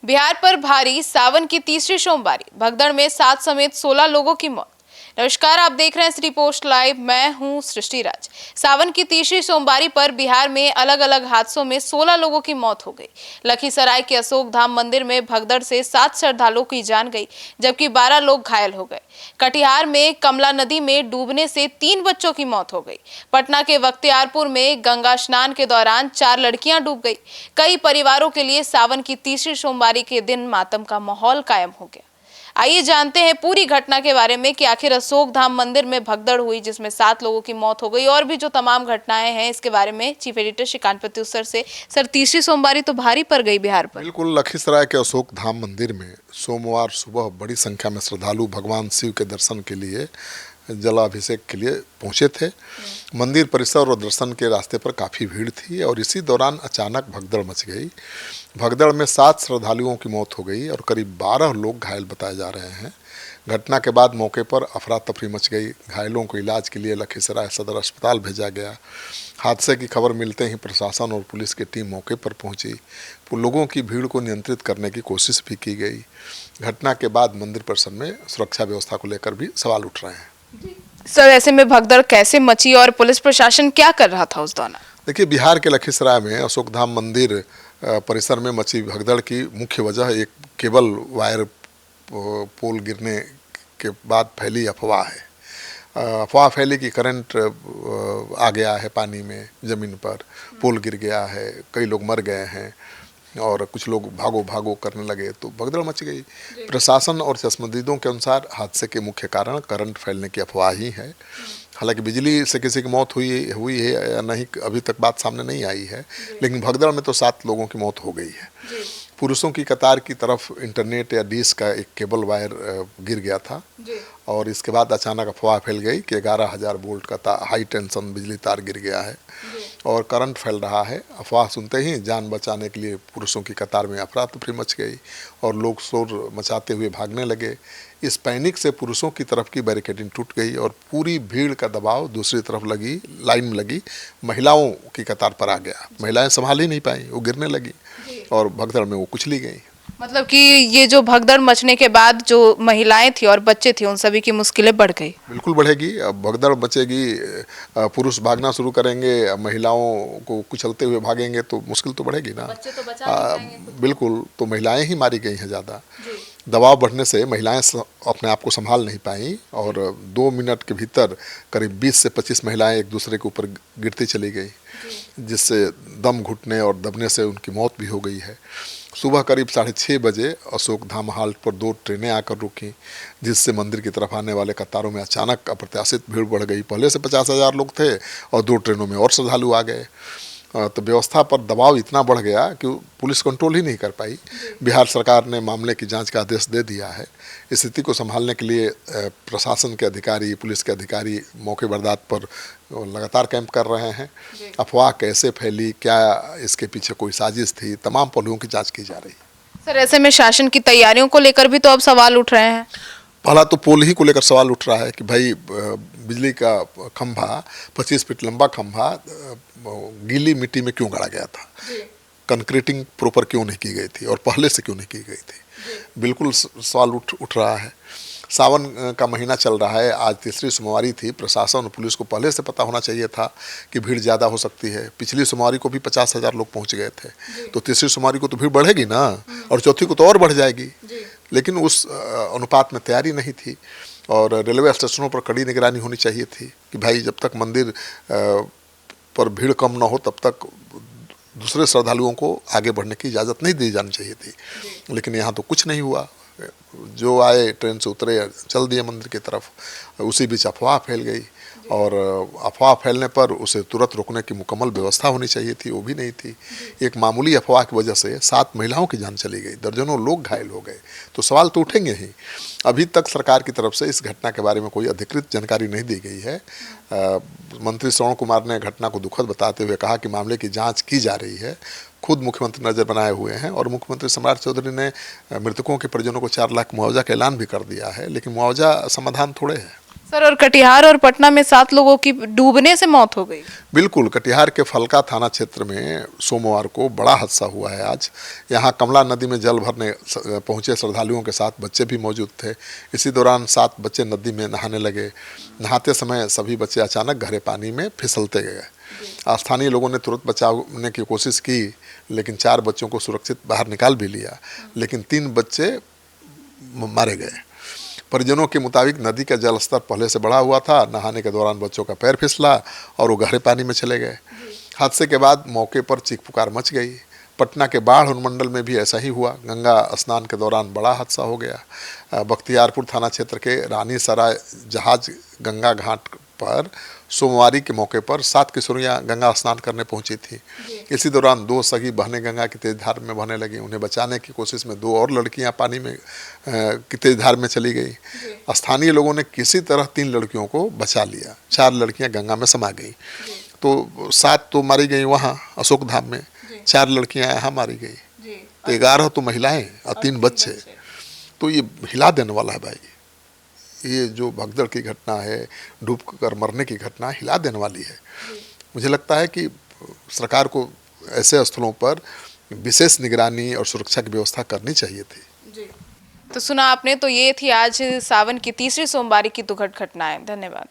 बिहार पर भारी सावन की तीसरी सोमवारी, भगदड़ में 7 समेत 16 लोगों की मौत। नमस्कार, आप देख रहे हैं श्री पोस्ट लाइव। मैं हूं सृष्टि राज। सावन की तीसरी सोमवारी पर बिहार में अलग अलग हादसों में 16 लोगों की मौत हो गई। लखीसराय के अशोक धाम मंदिर में भगदड़ से 7 श्रद्धालुओं की जान गई, जबकि 12 लोग घायल हो गए। कटिहार में कमला नदी में डूबने से 3 बच्चों की मौत हो गई। पटना के बख्तियारपुर में गंगा स्नान के दौरान 4 लड़कियां डूब गई। कई परिवारों के लिए सावन की तीसरी सोमवारी के दिन मातम का माहौल कायम हो गया। आइए जानते हैं पूरी घटना के बारे में कि आखिर अशोक धाम मंदिर में भगदड़ हुई जिसमें 7 लोगों की मौत हो गई, और भी जो तमाम घटनाएं हैं इसके बारे में चीफ एडिटर श्रीकांत प्रत्युष से। सर, तीसरी सोमवारी तो भारी पड़ गई बिहार पर। बिल्कुल, लखीसराय के अशोक धाम मंदिर में सोमवार सुबह बड़ी संख्या में श्रद्धालु भगवान शिव के दर्शन के लिए, जलाभिषेक के लिए पहुंचे थे। मंदिर परिसर और दर्शन के रास्ते पर काफ़ी भीड़ थी और इसी दौरान अचानक भगदड़ मच गई। भगदड़ में 7 श्रद्धालुओं की मौत हो गई और करीब 12 लोग घायल बताए जा रहे हैं। घटना के बाद मौके पर अफरा तफरी मच गई। घायलों को इलाज के लिए लखीसराय सदर अस्पताल भेजा गया। हादसे की खबर मिलते ही प्रशासन और पुलिस की टीम मौके पर पहुंची। लोगों की भीड़ को नियंत्रित करने की कोशिश भी की गई। घटना के बाद मंदिर परिसर में सुरक्षा व्यवस्था को लेकर भी सवाल उठ रहे हैं। सर, ऐसे में भगदड़ कैसे मची और पुलिस प्रशासन क्या कर रहा था उस दौरान? देखिए, बिहार के लखीसराय में अशोक धाम मंदिर परिसर में मची भगदड़ की मुख्य वजह एक केबल वायर पोल गिरने के बाद फैली अफवाह है। अफवाह फैली कि करंट आ गया है पानी में, ज़मीन पर पोल गिर गया है, कई लोग मर गए हैं और कुछ लोग भागो भागो करने लगे, तो भगदड़ मच गई। प्रशासन और चश्मदीदों के अनुसार हादसे के मुख्य कारण करंट फैलने की अफवाह ही है। हालांकि बिजली से किसी की मौत हुई है या नहीं, अभी तक बात सामने नहीं आई है, लेकिन भगदड़ में तो 7 लोगों की मौत हो गई है। पुरुषों की कतार की तरफ इंटरनेट या डिश का एक केबल वायर गिर गया था और इसके बाद अचानक अफवाह फैल गई कि 11,000 वोल्ट का हाई टेंशन बिजली तार गिर गया है और करंट फैल रहा है। अफवाह सुनते ही जान बचाने के लिए पुरुषों की कतार में अफरा तफरी मच गई और लोग शोर मचाते हुए भागने लगे। इस पैनिक से पुरुषों की तरफ की बैरिकेडिंग टूट गई और पूरी भीड़ का दबाव दूसरी तरफ लाइन में लगी महिलाओं की कतार पर आ गया। महिलाएं संभाल ही नहीं पाई, वो गिरने लगी और भगदड़ में वो कुचली गई। मतलब कि ये जो भगदड़ मचने के बाद जो महिलाएं थी और बच्चे थे, उन सभी की मुश्किलें बढ़ गई। बिल्कुल बढ़ेगी। अब भगदड़ बचेगी, पुरुष भागना शुरू करेंगे, महिलाओं को कुचलते हुए भागेंगे तो मुश्किल तो बढ़ेगी ना। बच्चे तो बचा नहीं पाएंगे। बिल्कुल, तो महिलाएं ही मारी गई हैं ज़्यादा। दबाव बढ़ने से महिलाएं अपने आप को संभाल नहीं पाईं और 2 मिनट के भीतर करीब 20 से 25 महिलाएं एक दूसरे के ऊपर गिरती चली गई, जिससे दम घुटने और दबने से उनकी मौत भी हो गई है। सुबह करीब 6:30 बजे अशोक धाम हाल्ट पर 2 ट्रेनें आकर रुकीं, जिससे मंदिर की तरफ आने वाले कतारों में अचानक अप्रत्याशित भीड़ बढ़ गई। पहले से 50,000 लोग थे और 2 ट्रेनों में और श्रद्धालु आ गए, तो व्यवस्था पर दबाव इतना बढ़ गया कि पुलिस कंट्रोल ही नहीं कर पाई। बिहार सरकार ने मामले की जांच का आदेश दे दिया है। स्थिति को संभालने के लिए प्रशासन के अधिकारी, पुलिस के अधिकारी मौके वारदात पर लगातार कैंप कर रहे हैं। अफवाह कैसे फैली, क्या इसके पीछे कोई साजिश थी, तमाम पहलुओं की जांच की जा रही है। सर, ऐसे में शासन की तैयारियों को लेकर भी तो अब सवाल उठ रहे हैं। पहला तो पोल ही को लेकर सवाल उठ रहा है कि भाई बिजली का खंभा, 25 फीट लंबा खंभा गीली मिट्टी में क्यों गाड़ा गया था, कंक्रीटिंग प्रॉपर क्यों नहीं की गई थी और पहले से क्यों नहीं की गई थी। बिल्कुल सवाल उठ रहा है। सावन का महीना चल रहा है, आज तीसरी सोमवारी थी। प्रशासन और पुलिस को पहले से पता होना चाहिए था कि भीड़ ज़्यादा हो सकती है। पिछली सोमवारी को भी 50,000 लोग पहुंच गए थे, तो तीसरी सोमवारी को तो भीड़ बढ़ेगी ना, और चौथी को तो और बढ़ जाएगी। लेकिन उस अनुपात में तैयारी नहीं थी और रेलवे स्टेशनों पर कड़ी निगरानी होनी चाहिए थी कि भाई जब तक मंदिर पर भीड़ कम ना हो तब तक दूसरे श्रद्धालुओं को आगे बढ़ने की इजाज़त नहीं दी जानी चाहिए थी। लेकिन यहाँ तो कुछ नहीं हुआ। जो आए ट्रेन से उतरे, चल दिए मंदिर की तरफ। उसी बीच अफवाह फैल गई और अफवाह फैलने पर उसे तुरंत रोकने की मुकम्मल व्यवस्था होनी चाहिए थी, वो भी नहीं थी। एक मामूली अफवाह की वजह से 7 महिलाओं की जान चली गई, दर्जनों लोग घायल हो गए, तो सवाल तो उठेंगे ही। अभी तक सरकार की तरफ से इस घटना के बारे में कोई अधिकृत जानकारी नहीं दी गई है। मंत्री श्रवण कुमार ने घटना को दुखद बताते हुए कहा कि मामले की जाँच की जा रही है। खुद मुख्यमंत्री नजर बनाए हुए हैं और मुख्यमंत्री सम्राट चौधरी ने मृतकों के परिजनों को 4 लाख मुआवजा का ऐलान भी कर दिया है, लेकिन मुआवजा समाधान थोड़े है। सर, और कटिहार और पटना में 7 लोगों की डूबने से मौत हो गई। बिल्कुल, कटिहार के फलका थाना क्षेत्र में सोमवार को बड़ा हादसा हुआ है आज। यहाँ कमला नदी में जल भरने पहुँचे श्रद्धालुओं के साथ बच्चे भी मौजूद थे। इसी दौरान 7 बच्चे नदी में नहाने लगे। नहाते समय सभी बच्चे अचानक गहरे पानी में फिसलते गए। स्थानीय लोगों ने तुरंत बचाने की कोशिश की, लेकिन 4 बच्चों को सुरक्षित बाहर निकाल भी लिया, लेकिन 3 बच्चे मारे गए। परिजनों के मुताबिक नदी का जलस्तर पहले से बढ़ा हुआ था। नहाने के दौरान बच्चों का पैर फिसला और वो गहरे पानी में चले गए। हादसे के बाद मौके पर चीख पुकार मच गई। पटना के बाढ़ अनुमंडल में भी ऐसा ही हुआ। गंगा स्नान के दौरान बड़ा हादसा हो गया। बख्तियारपुर थाना क्षेत्र के रानी सराय जहाज गंगा घाट पर सोमवारी के मौके पर 7 किशोरियां गंगा स्नान करने पहुंची थी। इसी दौरान 2 सगी बहनें गंगा की तेज धार में बहने लगी। उन्हें बचाने की कोशिश में 2 और लड़कियां पानी में की तेज धार में चली गई। स्थानीय लोगों ने किसी तरह 3 लड़कियों को बचा लिया। 4 लड़कियां गंगा में समा गई। तो 7 तो मारी गई वहाँ अशोक धाम में, 4 लड़कियां यहाँ मारी गई। तो 11 तो महिलाएं और 3 बच्चे। तो ये हिला देने वाला है भाई। ये जो भगदड़ की घटना है, डूब कर मरने की घटना हिला देने वाली है। मुझे लगता है कि सरकार को ऐसे स्थलों पर विशेष निगरानी और सुरक्षा की व्यवस्था करनी चाहिए थी। तो सुना आपने, तो ये थी आज सावन की तीसरी सोमवारी की दुखद घटनाएं। धन्यवाद।